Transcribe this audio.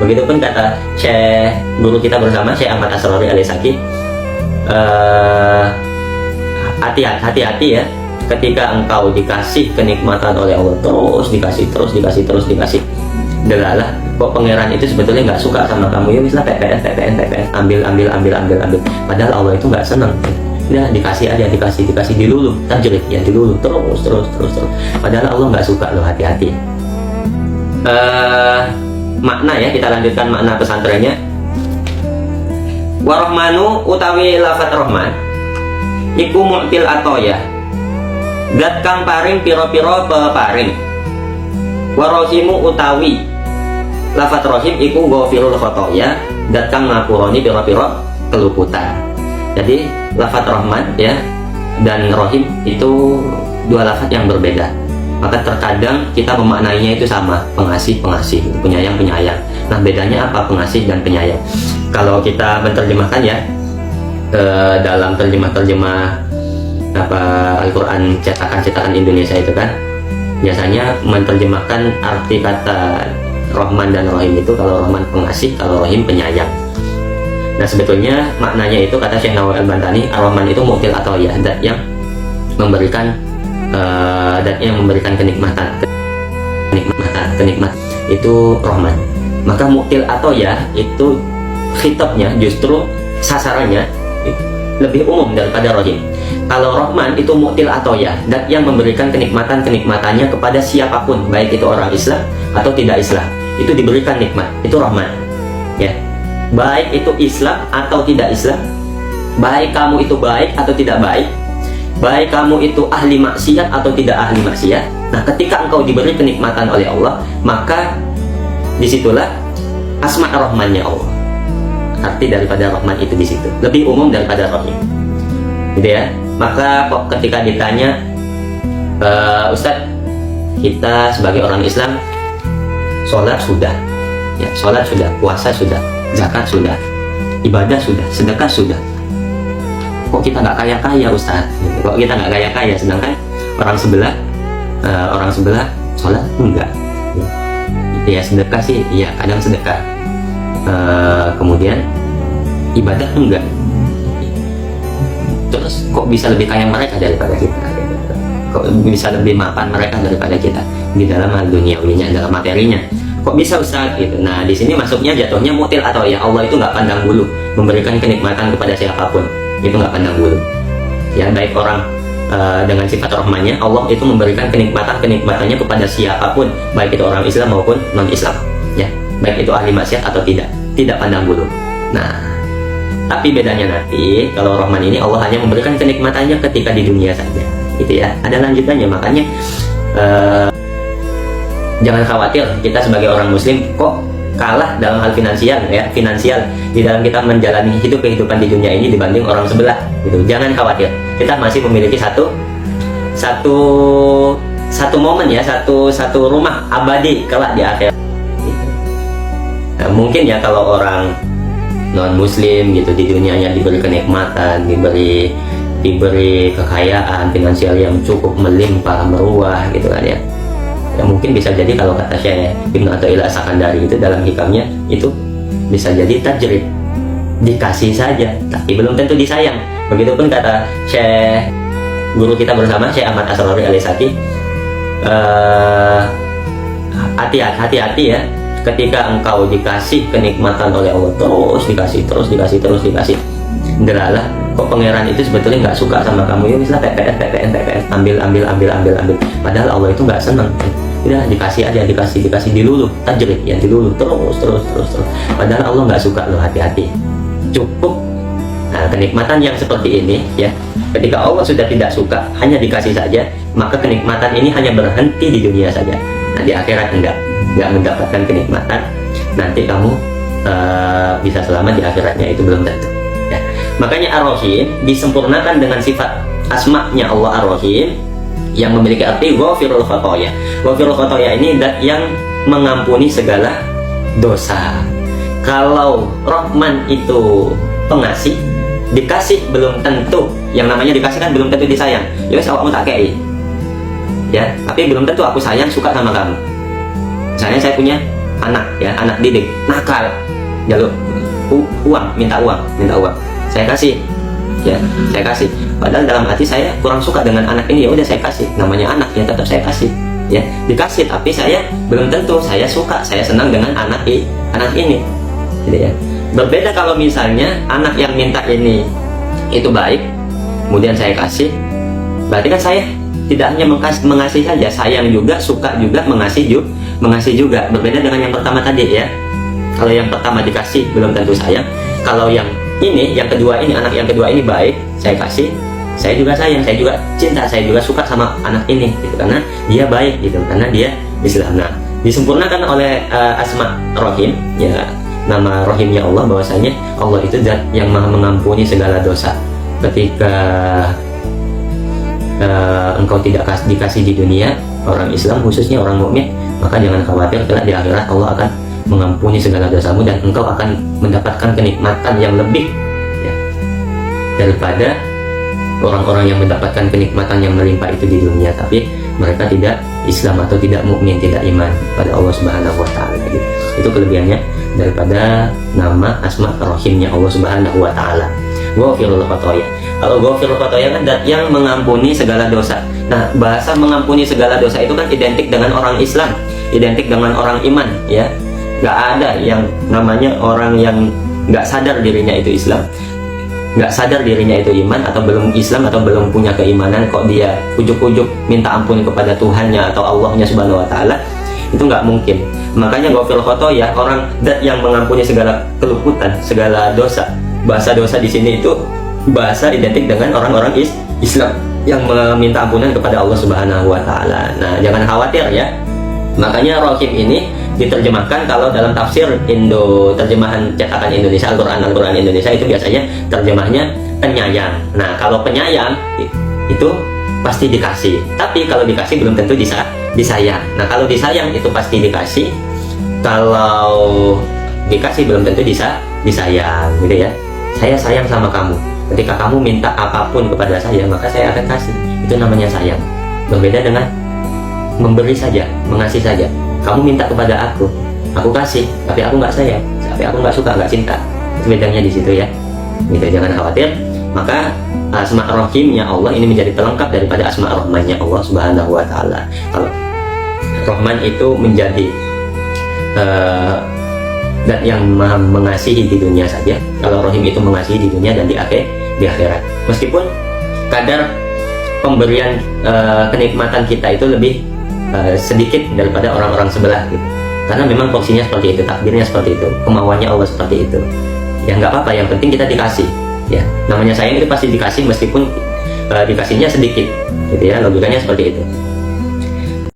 Begitupun kata Syekh guru kita bersama, Syekh Ahmad Asrori Alisaki, hati-hati ya ketika engkau dikasih kenikmatan oleh Allah, terus dikasih. Delalah, kok pangeran itu sebetulnya nggak suka sama kamu, ya misalnya PPN, ambil. Padahal Allah itu nggak senang. Udah dikasih aja, dikasih dilulu, tajrid ya, dilulu terus. Padahal Allah nggak suka loh, hati-hati. Makna ya, kita lanjutkan makna pesantrennya. Warahmanu utawi lafat rahman iku mu'til atoya, dat kang paring piro-piro peparing. Warohimu utawi lafat rohim iku ghafirul khotoya, dat kang ngapuroni piro-piro keluputan. Jadi lafat rahman ya dan rohim itu dua lafat yang berbeda. Maka terkadang kita memaknainya itu sama, pengasih, penyayang. Nah, bedanya apa pengasih dan penyayang? Kalau kita menerjemahkan ya dalam terjemah Al-Quran cetakan Indonesia itu kan biasanya menerjemahkan arti kata Rahman dan Rahim itu, kalau Rahman pengasih, kalau Rahim penyayang. Nah, sebetulnya maknanya itu kata Syekh Nawawi Al-Bantani, Ar-Rahman itu mu'til atau ya, dat yang memberikan kenikmatan itu Rahman. Maka mu'til atau ya itu khitabnya justru sasarannya lebih umum daripada Rahim. Kalau Rahman itu mu'til atau ya, dat yang memberikan kenikmatannya kepada siapapun, baik itu orang Islam atau tidak Islam, itu diberikan nikmat, itu Rahman ya. Baik itu Islam atau tidak Islam, baik kamu itu baik atau tidak baik, baik kamu itu ahli maksiat atau tidak ahli maksiat. Nah, ketika engkau diberi kenikmatan oleh Allah, maka disitulah asma Rahmannya Allah. Arti daripada Rahman itu di situ lebih umum daripada Rahim, gitu ya. Maka ketika ditanya, Ustadz, kita sebagai orang Islam, sholat sudah, ya, sholat sudah, puasa sudah, zakat sudah, ibadah sudah, sedekah sudah. Kok kita nggak kaya-kaya, Ustadz? Kok kita nggak kaya-kaya, sedangkan orang sebelah sholat enggak, ya sedekah sih, ya kadang sedekah, kemudian ibadah enggak. Terus kok bisa lebih kaya mereka daripada kita? Kok bisa lebih mapan mereka daripada kita di dalam hal duniawinya, dalam materinya? Kok bisa, Ustaz? Gitu. Nah, di sini masuknya jatuhnya mutil atau ya, Allah itu nggak pandang bulu memberikan kenikmatan kepada siapapun, itu nggak pandang bulu. Ya, baik orang dengan sifat rahmannya, Allah itu memberikan kenikmatannya kepada siapapun, baik itu orang Islam maupun non Islam. Ya, baik itu ahli maksiat atau tidak pandang bulu. Nah, tapi bedanya nanti kalau Rahman ini Allah hanya memberikan kenikmatannya ketika di dunia saja, gitu ya. Ada lanjutannya, makanya jangan khawatir kita sebagai orang Muslim kok kalah dalam hal finansial di dalam kita menjalani kehidupan di dunia ini dibanding orang sebelah, gitu. Jangan khawatir, kita masih memiliki satu momen ya, satu rumah abadi kelak di akhirat. Gitu. Nah, mungkin ya kalau orang non muslim gitu di dunianya diberi kenikmatan, diberi kekayaan finansial yang cukup melimpah meruah gitu kan ya. Ya mungkin bisa jadi kalau kata Syekh Ibnu Athaillah As-Sakandari itu dalam hikamnya itu bisa jadi tajrid, dikasih saja tapi belum tentu disayang. Begitupun kata Syekh guru kita bersama, Syekh Ahmad Asrori Alisaki, hati-hati ya ketika engkau dikasih kenikmatan oleh Allah, terus dikasih. Delalah, kok pangeran itu sebetulnya nggak suka sama kamu, ya misalnya PPN, ambil. Padahal Allah itu nggak senang. Udah dikasih aja, dikasih dilulu, tajrid ya, dilulu terus. Padahal Allah nggak suka loh, hati-hati. Cukup. Nah, kenikmatan yang seperti ini ya, ketika Allah sudah tidak suka, hanya dikasih saja, maka kenikmatan ini hanya berhenti di dunia saja. Nah, di akhirat nggak mendapatkan kenikmatan, nanti kamu bisa selamat di akhiratnya, itu belum tentu ya. Makanya Ar-Rahim disempurnakan dengan sifat asma'nya Allah Ar-Rahim yang memiliki arti ghafirul khotoya. Ghafirul khotoya ini dat yang mengampuni segala dosa. Kalau Rahman itu pengasih, dikasih belum tentu, yang namanya dikasih kan belum tentu disayang. Ya wes awakmu tak kei ya, tapi belum tentu aku sayang suka sama kamu. Misalnya saya punya anak ya, anak didik nakal, jaluk uang, minta uang, saya kasih ya, saya kasih. Padahal dalam hati saya kurang suka dengan anak ini, ya udah saya kasih, namanya anak ya, tetap saya kasih ya, dikasih. Tapi saya belum tentu saya suka, saya senang dengan anak ini gitu ya. Berbeda kalau misalnya anak yang minta ini itu baik, kemudian saya kasih, berarti kan saya tidak hanya mengasihi saja, sayang juga, suka juga, mengasihi juga. Berbeda dengan yang pertama tadi ya. Kalau yang pertama dikasih belum tentu sayang. Kalau yang ini, yang kedua ini, anak yang kedua ini baik, saya kasih, saya juga sayang, saya juga cinta, saya juga suka sama anak ini gitu, karena dia baik gitu, karena dia Islam. Nah, disempurnakan oleh Asma Rohim ya, nama rohimnya Allah, bahwasanya Allah itu zat yang maha mengampuni segala dosa. Ketika engkau tidak dikasih di dunia, orang Islam khususnya orang mukmin, maka jangan khawatir, kelak di akhirat Allah akan mengampuni segala dosamu dan engkau akan mendapatkan kenikmatan yang lebih ya, daripada orang-orang yang mendapatkan kenikmatan yang melimpah itu di dunia, tapi mereka tidak Islam atau tidak mukmin, tidak iman pada Allah Subhanahu wa taala gitu. Itu kelebihannya daripada nama Asma Rohimnya Allah Subhanahu wa taala. Ghafirul khotoya. Kalau Ghafirul khotoya kan yang mengampuni segala dosa. Nah, bahasa mengampuni segala dosa itu kan identik dengan orang Islam, identik dengan orang iman ya. Gak ada yang namanya orang yang gak sadar dirinya itu Islam, gak sadar dirinya itu iman, atau belum Islam, atau belum punya keimanan, kok dia ujuk-ujuk minta ampun kepada Tuhannya atau Allahnya Subhanahu wa taala, itu nggak mungkin. Makanya Ghafirul khotoya, orang dat yang mengampuni segala keluputan, segala dosa. Bahasa dosa di sini itu bahasa identik dengan orang-orang Islam yang meminta ampunan kepada Allah Subhanahu wa taala. Nah, jangan khawatir ya. Makanya Rohim ini diterjemahkan, kalau dalam tafsir terjemahan cetakan Indonesia, Al-Quran Indonesia itu biasanya terjemahnya penyayang. Nah, kalau penyayang itu pasti dikasih, tapi kalau dikasih belum tentu disayang. Nah, kalau disayang itu pasti dikasih, kalau dikasih belum tentu disayang gitu ya. Saya sayang sama kamu, ketika kamu minta apapun kepada saya, maka saya akan kasih. Itu namanya sayang. Berbeda dengan memberi saja, mengasih saja. Kamu minta kepada aku kasih, tapi aku nggak sayang, tapi aku nggak suka, nggak cinta. Itu bedanya di situ ya. Gitu, jangan khawatir. Maka Asma Rohimnya Allah ini menjadi pelengkap daripada Asma Rahmannya Allah Subhanahu wa taala. Kalau Rahman itu menjadi dan yang mengasihi di dunia saja, kalau Rohim itu mengasihi di dunia dan di akhirat. Meskipun kadar pemberian kenikmatan kita itu lebih sedikit daripada orang-orang sebelah gitu. Karena memang porsinya seperti itu, takdirnya seperti itu, kemauannya Allah seperti itu. Ya nggak apa-apa, yang penting kita dikasih. Ya, namanya sayang itu pasti dikasih meskipun dikasihnya sedikit, gitu ya. Logikanya seperti itu.